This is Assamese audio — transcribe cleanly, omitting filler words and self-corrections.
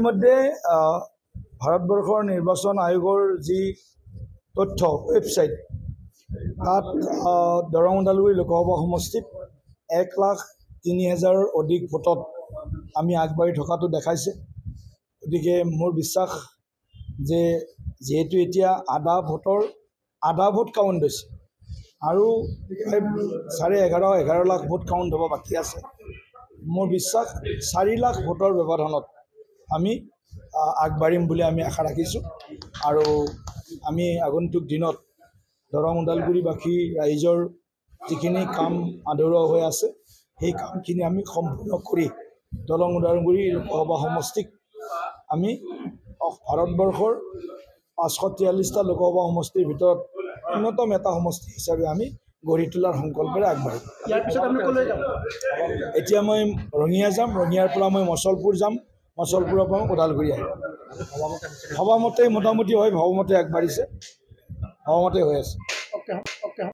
ইতিমধ্যে ভাৰতবৰ্ষৰ নিৰ্বাচন আয়োগৰ যি তথ্য ৱেবছাইট তাত দৰং ওদালগুৰি লোকসভা সমষ্টিত 1,03,000 অধিক ভোটত আমি আগবাঢ়ি থকাটো দেখাইছে। গতিকে মোৰ বিশ্বাস যে যেহেতু এতিয়া আধা ভোট কাউণ্ট হৈছে আৰু 11.5 লাখ ভোট কাউণ্ট হ'ব বাকী আছে। মোৰ বিশ্বাস 4 লাখ ভোটৰ ব্যৱধানত আমি আগবাঢ়িম বুলি আমি আশা ৰাখিছোঁ আৰু আমি আগন্তুক দিনত দৰং ওদালগুৰিবাসী ৰাইজৰ যিখিনি কাম আধৰুৱা হৈ আছে সেই কামখিনি আমি সম্পূৰ্ণ কৰি দৰং ওদালগুৰি লোকসভা সমষ্টিক আমি ভাৰতবৰ্ষৰ 543টা লোকসভা সমষ্টিৰ ভিতৰত অন্যতম এটা সমষ্টি হিচাপে আমি গঢ়ি তোলাৰ সংকল্পৰে আগবাঢ়িম। ইয়াৰ পিছত আমি ক'লৈ যাম? এতিয়া মই ৰঙিয়া যাম, ৰঙিয়াৰ পৰা মই মচলপুৰ যাম, মচলপুৰৰ পৰা ওদালগুৰি আহিম। ভবামতে মোটামুটি হয়, ভবামতে আগবাঢ়িছে, ভবামতে হৈ আছে।